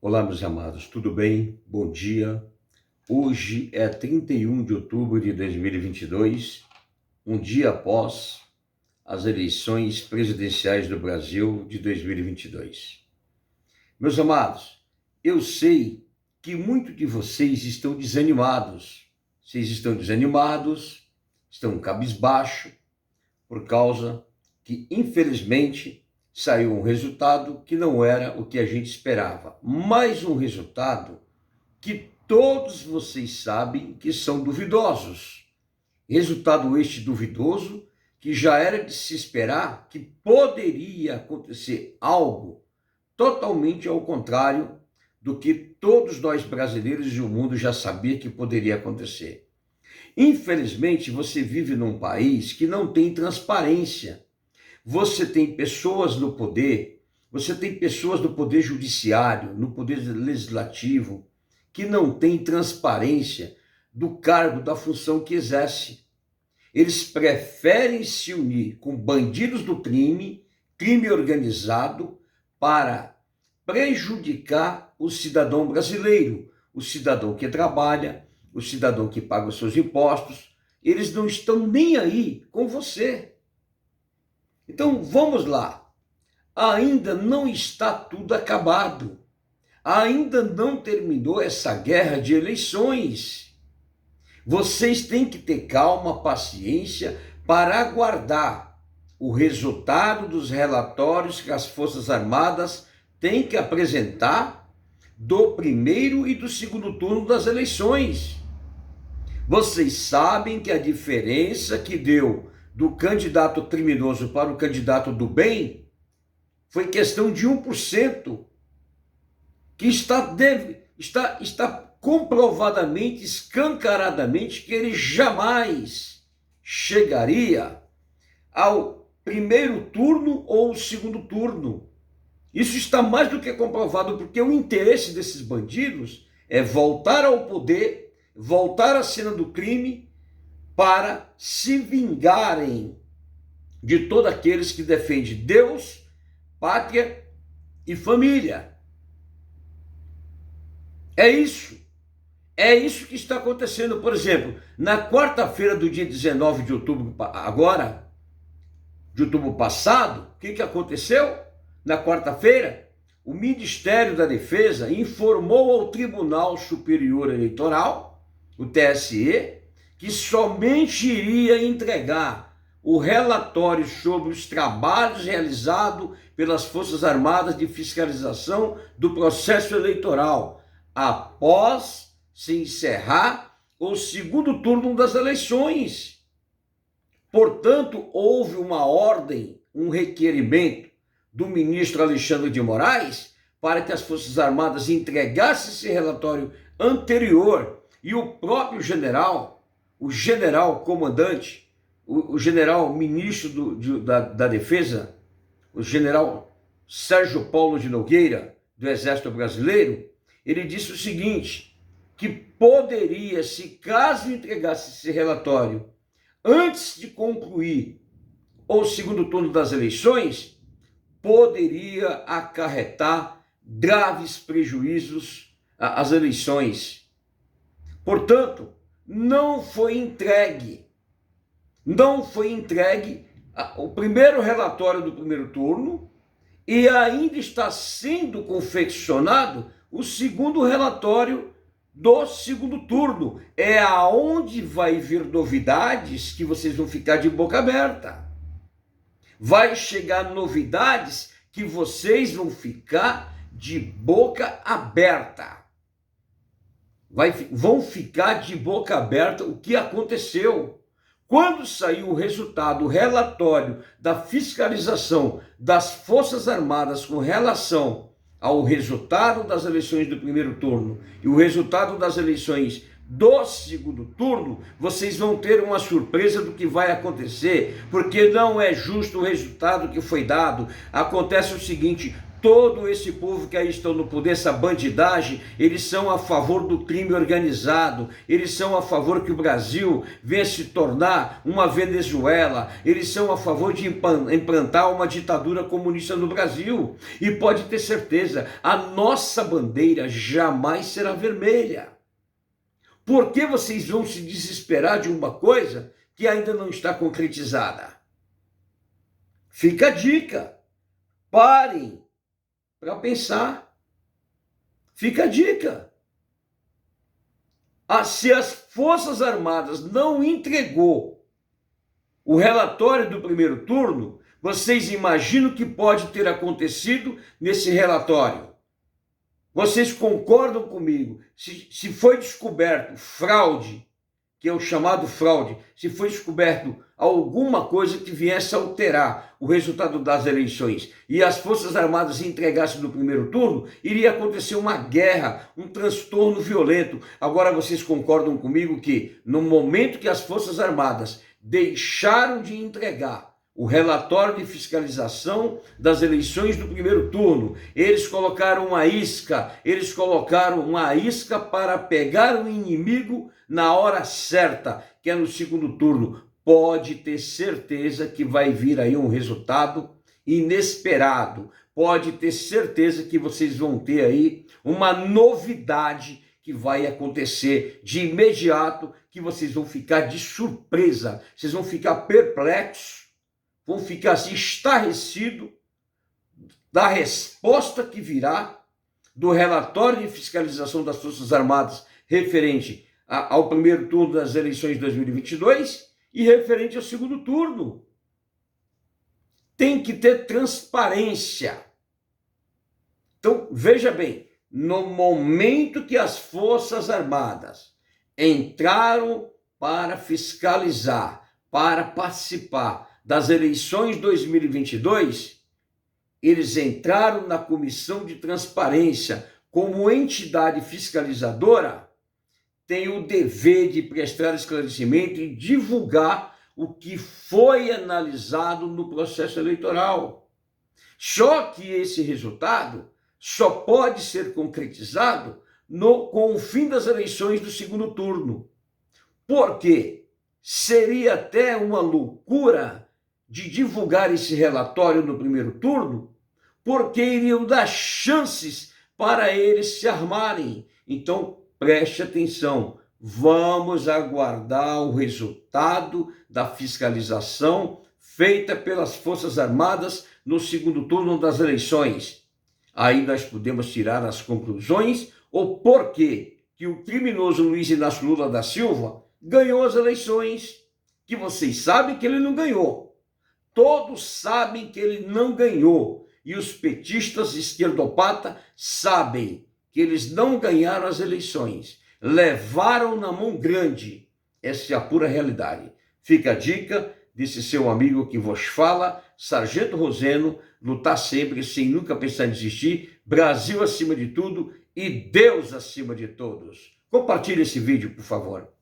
Olá, meus amados, tudo bem? Bom dia. Hoje é 31 de outubro de 2022, um dia após as eleições presidenciais do Brasil de 2022. Meus amados, eu sei que muitos de vocês estão desanimados. Vocês estão desanimados, estão cabisbaixo, por causa que, infelizmente, saiu um resultado que não era o que a gente esperava. Mais um resultado que todos vocês sabem que são duvidosos. Resultado este duvidoso que já era de se esperar que poderia acontecer algo totalmente ao contrário do que todos nós brasileiros e o mundo já sabia que poderia acontecer. Infelizmente, você vive num país que não tem transparência. Você tem pessoas no poder, você tem pessoas no poder judiciário, no poder legislativo, que não têm transparência do cargo, da função que exerce. Eles preferem se unir com bandidos do crime, crime organizado, para prejudicar o cidadão brasileiro, o cidadão que trabalha, o cidadão que paga os seus impostos. Eles não estão nem aí com você. Então, vamos lá. Ainda não está tudo acabado. Ainda não terminou essa guerra de eleições. Vocês têm que ter calma, paciência para aguardar o resultado dos relatórios que as Forças Armadas têm que apresentar do primeiro e do segundo turno das eleições. Vocês sabem que a diferença que deu do candidato criminoso para o candidato do bem foi questão de 1%, que está comprovadamente, escancaradamente, que ele jamais chegaria ao primeiro turno ou ao segundo turno. Isso está mais do que comprovado, porque o interesse desses bandidos é voltar ao poder, voltar à cena do crime, para se vingarem de todos aqueles que defendem Deus, pátria e família. É isso que está acontecendo. Por exemplo, na quarta-feira do dia 19 de outubro, agora, de outubro passado, o que aconteceu? Na quarta-feira, o Ministério da Defesa informou ao Tribunal Superior Eleitoral, o TSE, que somente iria entregar o relatório sobre os trabalhos realizados pelas Forças Armadas de fiscalização do processo eleitoral, após se encerrar o segundo turno das eleições. Portanto, houve uma ordem, um requerimento do ministro Alexandre de Moraes para que as Forças Armadas entregassem esse relatório anterior, e o próprio general, o general comandante, o general ministro da Defesa, o general Sérgio Paulo de Nogueira, do Exército Brasileiro, ele disse o seguinte, que poderia, se caso entregasse esse relatório antes de concluir o segundo turno das eleições, poderia acarretar graves prejuízos às eleições. Portanto, não foi entregue o primeiro relatório do primeiro turno e ainda está sendo confeccionado o segundo relatório do segundo turno. É aonde vai vir novidades que vocês vão ficar de boca aberta. Vai chegar novidades que vocês vão ficar de boca aberta. Vão ficar de boca aberta o que aconteceu. Quando saiu o resultado, o relatório da fiscalização das Forças Armadas com relação ao resultado das eleições do primeiro turno e o resultado das eleições do segundo turno, vocês vão ter uma surpresa do que vai acontecer, porque não é justo o resultado que foi dado. Acontece o seguinte, Todo esse povo que aí estão no poder, essa bandidagem, eles são a favor do crime organizado, eles são a favor que o Brasil venha se tornar uma Venezuela, eles são a favor de implantar uma ditadura comunista no Brasil. E pode ter certeza, a nossa bandeira jamais será vermelha. Por que vocês vão se desesperar de uma coisa que ainda não está concretizada? Fica a dica, parem para pensar. Fica a dica. Se as Forças Armadas não entregou o relatório do primeiro turno, vocês imaginam o que pode ter acontecido nesse relatório? Vocês concordam comigo? Se foi descoberto fraude, que é o chamado fraude, se foi descoberto alguma coisa que viesse a alterar o resultado das eleições e as Forças Armadas entregassem no primeiro turno, iria acontecer uma guerra, um transtorno violento. Agora vocês concordam comigo que no momento que as Forças Armadas deixaram de entregar o relatório de fiscalização das eleições do primeiro turno, eles colocaram uma isca para pegar o inimigo na hora certa, que é no segundo turno. Pode ter certeza que vai vir aí um resultado inesperado. Pode ter certeza que vocês vão ter aí uma novidade que vai acontecer de imediato, que vocês vão ficar de surpresa, vocês vão ficar perplexos, vão ficar assim estarrecidos da resposta que virá do relatório de fiscalização das Forças Armadas referente ao primeiro turno das eleições de 2022 e referente ao segundo turno. Tem que ter transparência. Então, veja bem, no momento que as Forças Armadas entraram para fiscalizar, para participar das eleições de 2022, eles entraram na Comissão de Transparência como entidade fiscalizadora, tem o dever de prestar esclarecimento e divulgar o que foi analisado no processo eleitoral. Só que esse resultado só pode ser concretizado com o fim das eleições do segundo turno. Por quê? Seria até uma loucura de divulgar esse relatório no primeiro turno, porque iriam dar chances para eles se armarem. Então, preste atenção, vamos aguardar o resultado da fiscalização feita pelas Forças Armadas no segundo turno das eleições. Aí nós podemos tirar as conclusões, o porquê que o criminoso Luiz Inácio Lula da Silva ganhou as eleições, que vocês sabem que ele não ganhou. Todos sabem que ele não ganhou. E os petistas esquerdopatas sabem que eles não ganharam as eleições. Levaram na mão grande. Essa é a pura realidade. Fica a dica desse seu amigo que vos fala, Sargento Roseno, lutar sempre sem nunca pensar em desistir, Brasil acima de tudo e Deus acima de todos. Compartilhe esse vídeo, por favor.